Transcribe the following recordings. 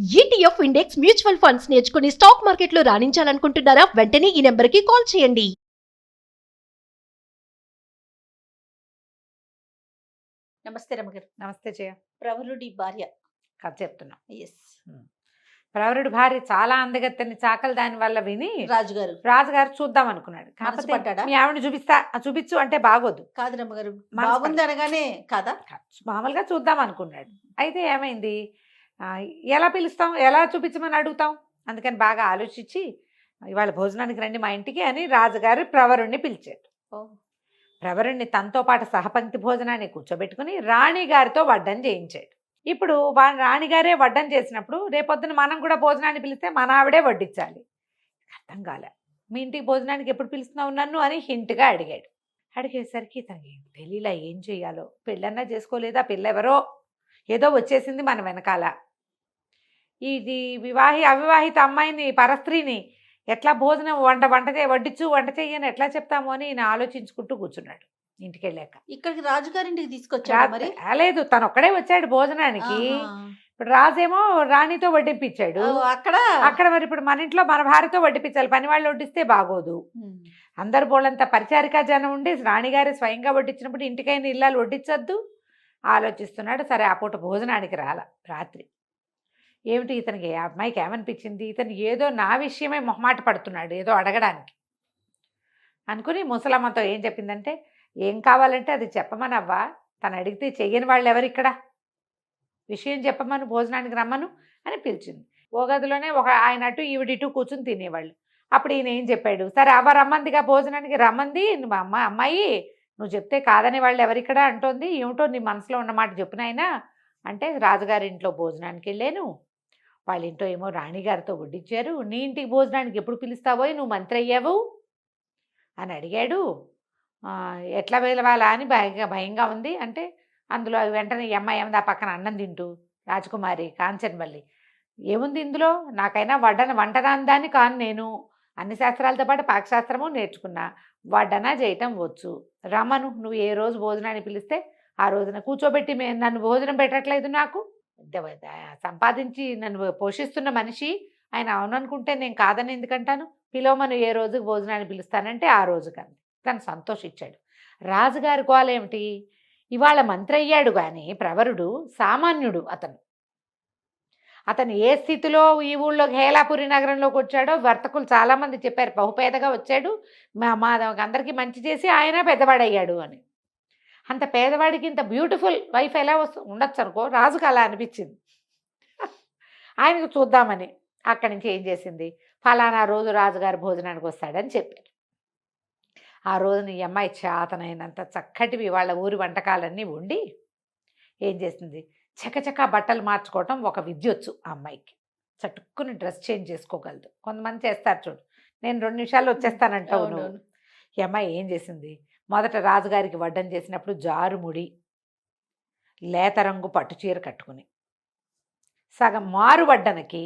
ETF index mutual funds నేర్చుకుని stock మార్కెట్లో రాణించాలనుకుంటున్నారా? వెంటనే ఈ నెంబర్కి కాల్ చేయండి. నమస్తే రమగారు. నమస్తే జయ. ప్రవరుడి భార్య కథ చెప్తున్నా. ఎస్ ప్రవరుడి భార్య చాలా అందగత్తెని చాకలి దాని వల్ల విని రాజుగారు చూద్దాం అనుకున్నాడు. మనసు కాకపోతే పడ్డాడా? మీ ఆవిడ చూపించు అంటే బాగోదు. కాదు రమ్మగారు, మనసు బాగుంది అనగానే కాదా? మామూలుగా చూద్దాం అనుకున్నాడు. అయితే ఏమైంది, ఎలా పిలుస్తాం, ఎలా చూపించమని అడుగుతాం. అందుకని బాగా ఆలోచించి ఇవాళ భోజనానికి రండి మా ఇంటికి అని రాజుగారు ప్రవరుణ్ణి పిలిచాడు. ప్రవరుణ్ణి తనతో పాటు సహపంక్తి భోజనాన్ని కూర్చోబెట్టుకుని రాణిగారితో వడ్డం చేయించాడు. ఇప్పుడు రాణిగారే వడ్డం చేసినప్పుడు రేపొద్దున మనం కూడా భోజనాన్ని పిలిస్తే మన ఆవిడే వడ్డించాలి. అర్థం కాలే. మీ ఇంటికి భోజనానికి ఎప్పుడు పిలుస్తున్నావు నన్ను అని హింట్గా అడిగాడు. అడిగేసరికి తనకి తెలియలా ఏం చెయ్యాలో. పెళ్ళన్నా చేసుకోలేదా, పిల్లెవరో ఏదో వచ్చేసింది మన వెనకాల. ఇది అవివాహిత అమ్మాయిని, పరస్త్రీని ఎట్లా భోజనం వంట చెయ్యని ఎట్లా చెప్తాము అని ఈయన ఆలోచించుకుంటూ కూర్చున్నాడు. ఇంటికి వెళ్ళాక ఇక్కడికి రాజుగారింటికి తీసుకొచ్చాడు. మరి లేదు, తను ఒక్కడే వచ్చాడు భోజనానికి. ఇప్పుడు రాజేమో రాణితో వడ్డింపించాడు. అక్కడ మరి ఇప్పుడు మన ఇంట్లో మన భార్యతో వడ్డించాలి. పని వాళ్ళు వడ్డిస్తే బాగోదు. అందరు బోళ్ళంతా పరిచారికా జనం ఉండి రాణిగారి స్వయంగా వడ్డించినప్పుడు ఇంటికైనా ఇల్లాలు వడ్డించొద్దు ఆలోచిస్తున్నాడు. సరే ఆ పూట భోజనానికి రాత్రి ఏమిటి ఇతనికి, ఆ అమ్మాయికి ఏమనిపించింది, ఇతను ఏదో నా విషయమే మొహమాట పడుతున్నాడు ఏదో అడగడానికి అనుకుని ముసలమ్మతో ఏం చెప్పిందంటే, ఏం కావాలంటే అది చెప్పమనవ్వా, తను అడిగితే చెయ్యని వాళ్ళు ఎవరిక్కడ, విషయం చెప్పమను, భోజనానికి రమ్మను అని పిలిచింది. ఓ గదిలోనే ఆయన అటు ఈవిడిటు కూర్చుని తినేవాళ్ళు. అప్పుడు ఈయన ఏం చెప్పాడు, సరే అవ్వ రమ్మందిగా భోజనానికి రమ్మంది, అమ్మాయి నువ్వు చెప్తే కాదని వాళ్ళు ఎవరిక్కడ అంటోంది, ఏమిటో నీ మనసులో ఉన్నమాట చెప్పినాయినా అంటే, రాజుగారి ఇంట్లో భోజనానికి వెళ్ళాను, వాళ్ళ ఇంట్లో ఏమో రాణిగారితో వడ్డించారు, నీ ఇంటికి భోజనానికి ఎప్పుడు పిలుస్తావో, నువ్వు మంత్రి అయ్యావు అని అడిగాడు. ఎట్లా పిలవాలా అని భయంగా ఉంది అంటే, అందులో వెంటనే ఈ అమ్మాయి ఏముంది ఆ పక్కన అన్నం తింటూ, రాజకుమారి కాంచన్వల్లి, ఏముంది ఇందులో, నాకైనా వంటరాందాన్ని కాను, నేను అన్ని శాస్త్రాలతో పాటు పాకశాస్త్రము నేర్చుకున్నా, వడ్డన చేయటం వచ్చు, రమ్మను, నువ్వు ఏ రోజు భోజనాన్ని పిలిస్తే ఆ రోజున కూర్చోబెట్టి నన్ను భోజనం పెట్టట్లేదు, నాకు సంపాదించి నన్ను పోషిస్తున్న మనిషి ఆయన అవుననుకుంటే నేను కాదని ఎందుకంటాను, పిలవమను ఏ రోజుకి భోజనాన్ని పిలుస్తానంటే ఆ రోజు కానీ తను సంతోషించాడు. రాజుగారి గోల ఏమిటి, ఇవాళ మంత్రి అయ్యాడు కానీ ప్రవరుడు సామాన్యుడు. అతను ఏ స్థితిలో ఈ ఊళ్ళో హేలాపురి నగరంలోకి వచ్చాడో వర్తకులు చాలామంది చెప్పారు, బహుపేదగా వచ్చాడు, మా అందరికీ మంచి చేసి ఆయన పెద్దవాడయ్యాడు అని. అంత పేదవాడికి ఇంత బ్యూటిఫుల్ వైఫ్ ఎలా ఉండొచ్చు అనుకో, రాజుకు అలా అనిపించింది. ఆయనకు చూద్దామని అక్కడి నుంచి ఏం చేసింది, ఫలానా రోజు రాజుగారి భోజనానికి వస్తాడని చెప్పారు. ఆ రోజున ఈ అమ్మాయి చేతనైనంత చక్కటివి వాళ్ళ ఊరి వంటకాలన్నీ వండి ఏం చేసింది, చకచకా బట్టలు మార్చుకోవటం ఒక విద్యొచ్చు ఆ అమ్మాయికి. చటుక్కుని డ్రెస్ చేంజ్ చేసుకోగలదు. కొంతమంది చేస్తారు చూడు, నేను 2 నిమిషాల్లో వచ్చేస్తానంటావు నువ్వు. ఈ అమ్మాయి ఏం చేసింది, మొదట రాజుగారికి వడ్డం చేసినప్పుడు జారుముడి లేత రంగు పట్టుచీర కట్టుకుని, సగం మారు వడ్డనకి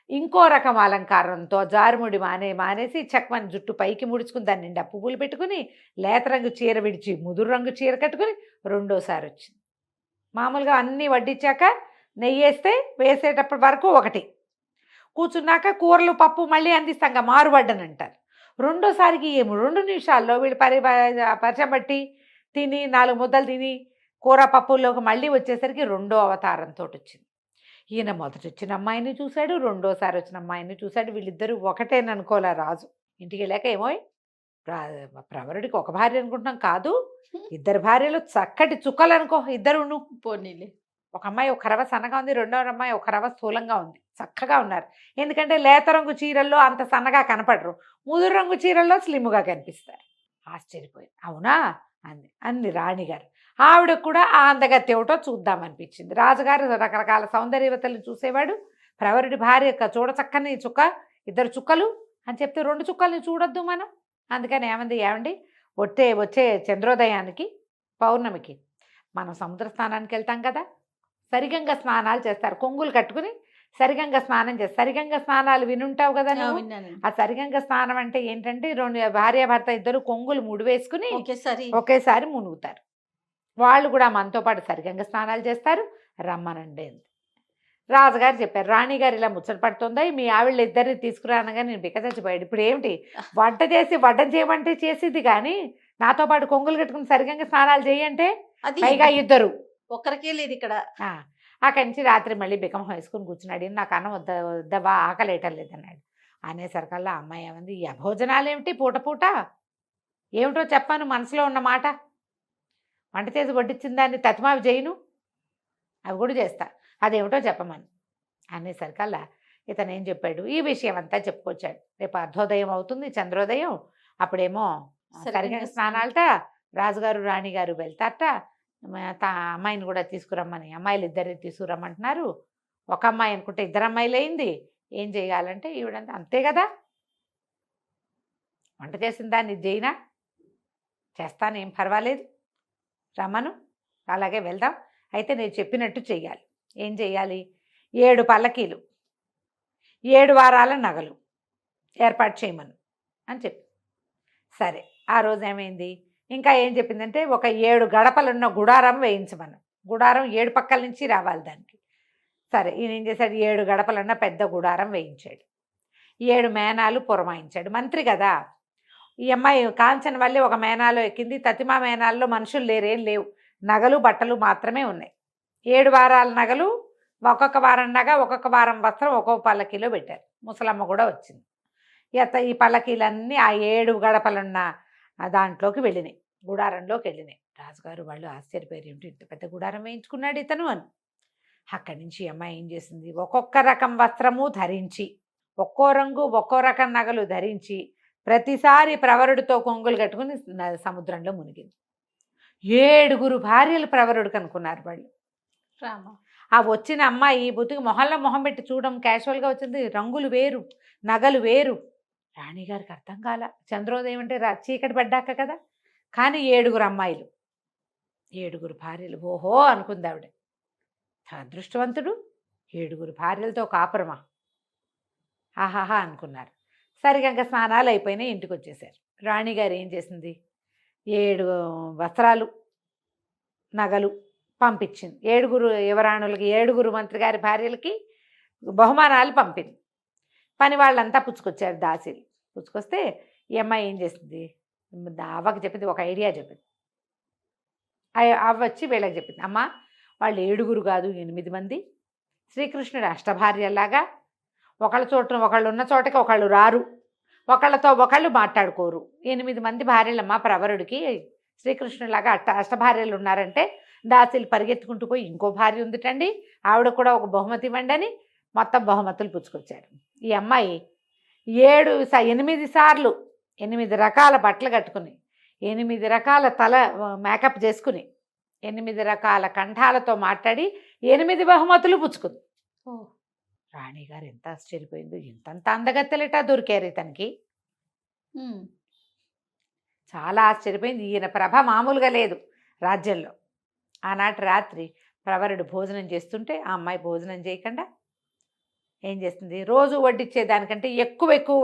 ఇంకో రకం అలంకారంతో జారుముడి మానేసి చక్కమని జుట్టు పైకి ముడుచుకుని దాని నిండా పువ్వులు పెట్టుకుని లేత రంగు చీర విడిచి ముదురు రంగు చీర కట్టుకుని రెండోసారి వచ్చింది. మామూలుగా అన్నీ వడ్డించాక నెయ్యి వేసేటప్పటి వరకు ఒకటి, కూర్చున్నాక కూరలు పప్పు మళ్ళీ అందిస్తాంగా మారు వడ్డనంటారు. రెండోసారికి ఏమో 2 నిమిషాల్లో వీళ్ళు పరిచయం బట్టి తిని 4 ముద్దలు తిని కూర పప్పుల్లోకి మళ్ళీ వచ్చేసరికి రెండో అవతారంతో వచ్చింది. ఈయన మొదట వచ్చిన అమ్మాయిని చూశాడు, రెండోసారి వచ్చిన అమ్మాయిని చూశాడు. వీళ్ళిద్దరూ ఒకటేననుకోలే రాజు. ఇంటికి వెళ్ళాక ఏమో ప్రవరుడికి ఒక భార్య అనుకుంటున్నాం, కాదు 2 భార్యలు చక్కటి చుక్కలు అనుకో, ఇద్దరును పోనీలే. ఒక అమ్మాయి ఒక రవ సన్నగా ఉంది, రెండో అమ్మాయి ఒక రవ స్థూలంగా ఉంది, చక్కగా ఉన్నారు. ఎందుకంటే లేత రంగు చీరల్లో అంత సన్నగా కనపడరు, ముదురు రంగు చీరల్లో స్లిమ్గా కనిపిస్తారు. ఆశ్చర్యపోయింది. అవునా అంది రాణిగారు. ఆవిడకు కూడా ఆ అందగత్తి ఏమిటో చూద్దామనిపించింది. రాజుగారు రకరకాల సౌందర్యవతలను చూసేవాడు. ప్రవరుడి భార్య చూడచక్కని చుక్క, 2 చుక్కలు అని చెప్తే 2 చుక్కల్ని చూడొద్దు మనం. అందుకని ఏమండి వచ్చే చంద్రోదయానికి పౌర్ణమికి మనం సముద్ర స్నానానికి వెళ్తాం కదా, సరిగంగ స్నానాలు చేస్తారు, కొంగులు కట్టుకుని సరిగంగ స్నానం చేస్తారు. సరిగంగ స్నానాలు వినుంటావు కదా నువ్వు. ఆ సరిగంగ స్నానం అంటే ఏంటంటే, 2 భార్యాభర్త ఇద్దరు కొంగులు ముడివేసుకుని ఒకేసారి మునుగుతారు. వాళ్ళు కూడా మనతో పాటు సరిగంగ స్నానాలు చేస్తారు, రమ్మనండి. రాజుగారు చెప్పారు, రాణిగారు ఇలా ముచ్చట పడుతుందా, మీ ఆవిళ్ళ ఇద్దరిని తీసుకురానగా నేను బిక్క చచ్చిపోయాడు. ఇప్పుడు ఏమిటి వంట చేసి వడ్డం చేయమంటే చేసిద్ది, కానీ నాతో పాటు కొంగులు కట్టుకుని సరిగ్గా స్నానాలు చేయంటే అది పైగా ఇద్దరు. ఒక్కరికే లేదు ఇక్కడ. అక్కడి నుంచి రాత్రి మళ్ళీ బికమం వేసుకుని కూర్చున్నాడు. నాకు అన్నం వద్దవా, ఆకలేయటం లేదన్నాడు. అనేసరికల్లా అమ్మాయి ఏమంది, ఈ అభోజనాలు ఏమిటి పూట పూట, ఏమిటో చెప్పాను మనసులో ఉన్న మాట, వంట చేసి వడ్డించిన దాన్ని తతిమావి చేయను, అవి కూడా చేస్తా, అదేమిటో చెప్పమని. అనేసరికల్లా ఇతను ఏం చెప్పాడు, ఈ విషయం అంతా చెప్పుకొచ్చాడు. రేపు అర్ధోదయం అవుతుంది, చంద్రోదయం, అప్పుడేమో సరిగ్గా స్నానాలట, రాజుగారు రాణిగారు వెళ్తారట, అమ్మాయిని కూడా తీసుకురమ్మని, అమ్మాయిలు ఇద్దరిని తీసుకురమ్మంటున్నారు. ఒక అమ్మాయి అనుకుంటే ఇద్దరు అమ్మాయిలు అయింది. ఏం చేయాలంటే ఈవిడంతా అంతే కదా, వంట చేసిన దాన్ని చేయనా, చేస్తాను, ఏం పర్వాలేదు, రమ్మను, అలాగే వెళ్దాం, అయితే నేను చెప్పినట్టు చెయ్యాలి. ఏం చెయ్యాలి, 7 పల్లకీలు, 7 వారాల నగలు ఏర్పాటు చేయమను అని చెప్పి. సరే, ఆ రోజు ఏమైంది, ఇంకా ఏం చెప్పిందంటే ఒక 7 గడపలున్న గుడారం వేయించమను. గుడారం 7 పక్కల నుంచి రావాలి దానికి. సరే, ఈయన ఏం చేశాడు, 7 గడపలున్న పెద్ద గుడారం వేయించాడు. 7 మేనాలు పురమాయించాడు. మంత్రి కదా, ఈ అమ్మాయి కాంచన వల్లే ఒక మేనాలో ఎక్కింది. తతిమా మేనాల్లో మనుషులు లేరేం లేవు, నగలు బట్టలు మాత్రమే ఉన్నాయి. 7 వారాల నగలు, ఒక్కొక్క వారం నగ, ఒక్కొక్క వారం వస్త్రం, ఒక్కొక్క పల్లకీలో పెట్టారు. ముసలమ్మ కూడా వచ్చింది. ఈ పల్లకీలన్నీ ఆ 7 గడపలున్న దాంట్లోకి వెళ్ళినాయి, గుడారంలోకి వెళ్ళినాయి. రాజుగారు వాళ్ళు ఆశ్చర్యపోయారు, ఏమిటి ఇంత పెద్ద గుడారం వేయించుకున్నాడు ఇతను అని. అక్కడి నుంచి అమ్మాయి ఏం చేసింది, ఒక్కొక్క రకం వస్త్రము ధరించి, ఒక్కో రంగు ఒక్కో రకం నగలు ధరించి, ప్రతిసారి ప్రవరుడితో కొంగులు కట్టుకుని సముద్రంలో మునిగింది. 7 భార్యలు ప్రవరుడికి అనుకున్నారు వాళ్ళు. ఆ వచ్చిన అమ్మాయి బుద్ధికి మొహంలో మొహం పెట్టి చూడడం క్యాజువల్గా వచ్చింది. రంగులు వేరు, నగలు వేరు. రాణిగారికి అర్థం కాల. చంద్రోదయం అంటే చీకటి పడ్డాక కదా. కానీ 7 అమ్మాయిలు, 7 భార్యలు. ఓహో అనుకుంది ఆవిడ, అదృష్టవంతుడు, 7 భార్యలతో కాపురమా, ఆహాహా అనుకున్నారు. సరిగ్గా స్నానాలు అయిపోయినాయి, ఇంటికి వచ్చేసారు. రాణిగారు ఏం చేసింది, 7 వస్త్రాలు, నగలు పంపించింది. 7 యువరాణులకి, 7 మంత్రి గారి భార్యలకి బహుమానాలు పంపింది. పని వాళ్ళంతా పుచ్చుకొచ్చారు, దాసీలు పుచ్చుకొస్తే ఈ అమ్మాయి ఏం చేసింది, అవ్వకి చెప్పింది, ఒక ఐడియా చెప్పింది. అవ్వ వచ్చి వీళ్ళకి చెప్పింది, అమ్మ వాళ్ళు 7 కాదు 8 మంది, శ్రీకృష్ణుడు అష్టభార్యలాగా ఒకళ్ళ చోట ఒకళ్ళు ఉన్న చోటకి ఒకళ్ళు రారు, ఒకళ్ళతో ఒకళ్ళు మాట్లాడుకోరు. 8 మంది భార్యలమ్మ ప్రవరుడికి, శ్రీకృష్ణులాగా అష్టభార్యలు ఉన్నారంటే దాసీలు పరిగెత్తుకుంటూ పోయి ఇంకో భార్య ఉందిటండి, ఆవిడ కూడా ఒక బహుమతి ఇవ్వండి అని మొత్తం బహుమతులు పుచ్చుకొచ్చారు. ఈ అమ్మాయి 8 సార్లు 8 రకాల బట్టలు కట్టుకుని, 8 రకాల తల మేకప్ చేసుకుని, 8 రకాల కంఠాలతో మాట్లాడి 8 బహుమతులు పుచ్చుకుంది. రాణిగారు ఎంత ఆశ్చర్యపోయిందో, ఇంతంత అందగత్తెలట దొరికారు ఇతనికి. చాలా ఆశ్చర్యపోయింది. ఈయన ప్రభ మామూలుగా లేదు రాజ్యంలో. ఆనాటి రాత్రి ప్రవరుడు భోజనం చేస్తుంటే ఆ అమ్మాయి భోజనం చేయకుండా ఏం చేస్తుంది, రోజు వడ్డించేదానికంటే ఎక్కువ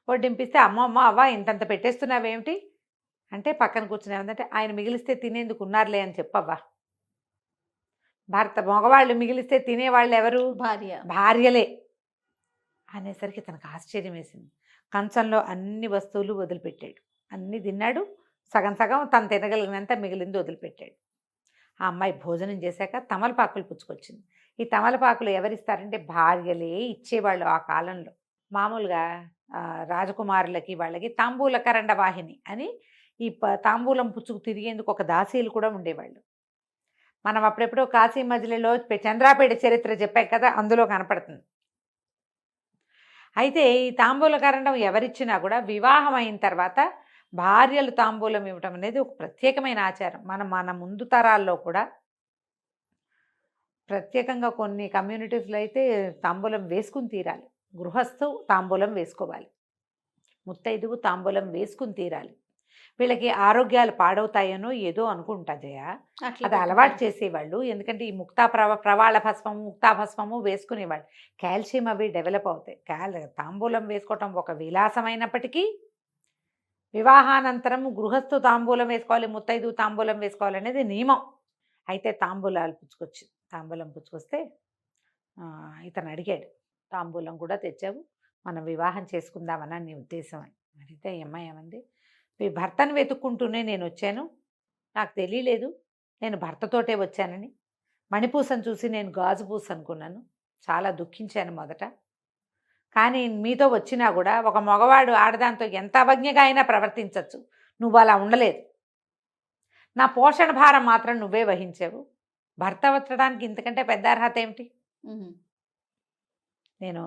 వడ్డింపిస్తే అమ్మ అవ్వ ఇంతంత పెట్టేస్తున్నావేమిటి అంటే, పక్కన కూర్చునేమంటే, ఆయన మిగిలిస్తే తినేందుకు ఉన్నారులే అని చెప్పవ్వా. మగవాళ్ళు మిగిలిస్తే తినేవాళ్ళు ఎవరు, భార్యలే అనేసరికి తనకు ఆశ్చర్యం వేసింది. కంచంలో అన్ని వస్తువులు వదిలిపెట్టాడు, అన్నీ తిన్నాడు, సగం తను తినగలిగినంత మిగిలింది వదిలిపెట్టాడు. ఆ అమ్మాయి భోజనం చేశాక తమలపాకులు పుచ్చుకొచ్చింది. ఈ తమలపాకులు ఎవరిస్తారంటే భార్యలే ఇచ్చేవాళ్ళు ఆ కాలంలో. మామూలుగా రాజకుమారులకి వాళ్ళకి తాంబూల కరండ వాహిని అని ఈ తాంబూలం పుచ్చుకు తిరిగేందుకు ఒక దాసీలు కూడా ఉండేవాళ్ళు. మనం అప్పుడెప్పుడో కాశీ మజిలీలో చంద్రాపేట చరిత్ర చెప్పాం కదా, అందులో కనపడుతుంది. అయితే ఈ తాంబూల కరండం ఎవరిచ్చినా కూడా వివాహం అయిన తర్వాత భార్యలు తాంబూలం ఇవ్వటం అనేది ఒక ప్రత్యేకమైన ఆచారం. మన ముందు తరాల్లో కూడా ప్రత్యేకంగా కొన్ని కమ్యూనిటీస్లో అయితే తాంబూలం వేసుకుని తీరాలి. గృహస్థు తాంబూలం వేసుకోవాలి, ముత్తైదువు తాంబూలం వేసుకుని తీరాలి. వీళ్ళకి ఆరోగ్యాలు పాడవుతాయనో ఏదో అనుకుంటా జయ, అది అలవాటు చేసేవాళ్ళు. ఎందుకంటే ఈ ప్రవాళ భస్మము, ముక్తాభస్మము వేసుకునేవాళ్ళు. కాల్షియం అవి డెవలప్ అవుతాయి. తాంబూలం వేసుకోవటం ఒక విలాసమైనప్పటికీ వివాహానంతరం గృహస్థు తాంబూలం వేసుకోవాలి, ముత్తైదు తాంబూలం వేసుకోవాలి అనేది నియమం. అయితే తాంబూలాలు పుచ్చుకొచ్చింది. తాంబూలం పుచ్చుకొస్తే ఇతను అడిగాడు, తాంబూలం కూడా తెచ్చావు, మనం వివాహం చేసుకుందామని నీ ఉద్దేశం అని. అడిగితే ఈ అమ్మాయి ఏమంది, మీ భర్తను వెతుక్కుంటూనే నేను వచ్చాను, నాకు తెలియలేదు నేను భర్తతోటే వచ్చానని. మణిపూసను చూసి నేను గాజు పూస అనుకున్నాను, చాలా దుఃఖించాను మొదట. కానీ మీతో వచ్చినా కూడా ఒక మగవాడు ఆడదాంతో ఎంత అవజ్ఞగా అయినా ప్రవర్తించవచ్చు, నువ్వు అలా ఉండలేదు. నా పోషణ భారం మాత్రం నువ్వే వహించావు. భర్త వచ్చడానికి ఇంతకంటే పెద్ద అర్హత ఏమిటి? నేను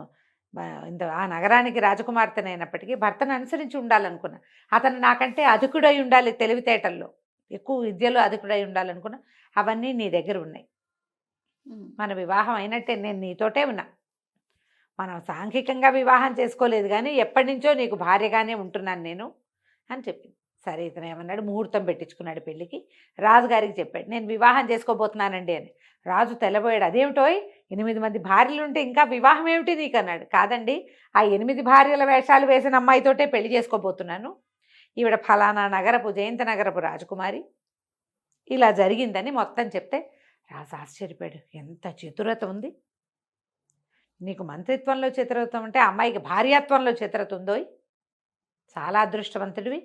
ఆ నగరానికి రాజకుమార్తెనైనప్పటికీ భర్తను అనుసరించి ఉండాలనుకున్నా. అతను నాకంటే అధికుడై ఉండాలి, తెలివితేటల్లో ఎక్కువ విద్యలో అధికుడై ఉండాలనుకున్నా. అవన్నీ నీ దగ్గర ఉన్నాయి. మన వివాహం అయినట్టే, నేను నీతోటే ఉన్నా. మనం సాంఘికంగా వివాహం చేసుకోలేదు కానీ ఎప్పటి నుంచో నీకు భార్యగానే ఉంటున్నాను నేను అని చెప్పింది. సరే, ఇతను ఏమన్నాడు, ముహూర్తం పెట్టించుకున్నాడు పెళ్ళికి. రాజుగారికి చెప్పాడు, నేను వివాహం చేసుకోబోతున్నానండి అని. రాజు తెల్లబోయాడు, అదేమిటోయ్ 8 మంది భార్యలు ఉంటే ఇంకా వివాహం ఏమిటి నీకు అన్నాడు. కాదండి, ఆ 8 భార్యల వేషాలు వేసిన అమ్మాయితోటే పెళ్లి చేసుకోబోతున్నాను, ఈవిడ ఫలానా నగరపు జయంత నగరపు రాజకుమారి, ఇలా జరిగిందని మొత్తం చెప్తే రాజు ఆశ్చర్యపోయాడు. ఎంత చతురత ఉంది నీకు, మంత్రిత్వంలో చతురత ఉంటే అమ్మాయికి భార్యాత్వంలో చతురత ఉందోయ్, చాలా అదృష్టవంతుడివి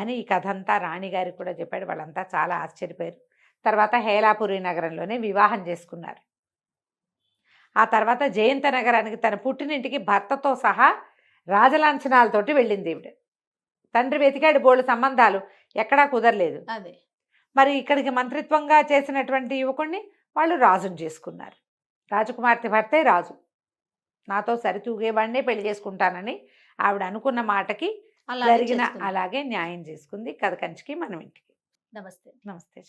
అని ఈ కథ అంతా రాణిగారికి కూడా చెప్పాడు. వాళ్ళంతా చాలా ఆశ్చర్యపోయారు. తర్వాత హేలాపురి నగరంలోనే వివాహం చేసుకున్నారు. ఆ తర్వాత జయంత నగరానికి తన పుట్టినింటికి భర్తతో సహా రాజలాంఛనాలతోటి వెళ్ళింది ఈవిడ. తండ్రి వెతికాడు బోళ్ళు సంబంధాలు, ఎక్కడా కుదరలేదు. అదే మరి ఇక్కడికి మంత్రిత్వంగా చేసినటువంటి యువకుడిని వాళ్ళు రాజుని చేసుకున్నారు. రాజకుమార్తె భర్తే రాజు, నాతో సరితూగేవాడినే పెళ్లి చేసుకుంటానని ఆవిడ అనుకున్న మాటకి జరిగిన అలాగే న్యాయం చేసుకుంది. కథ కంచికి మనం ఇంటికి. నమస్తే. నమస్తే.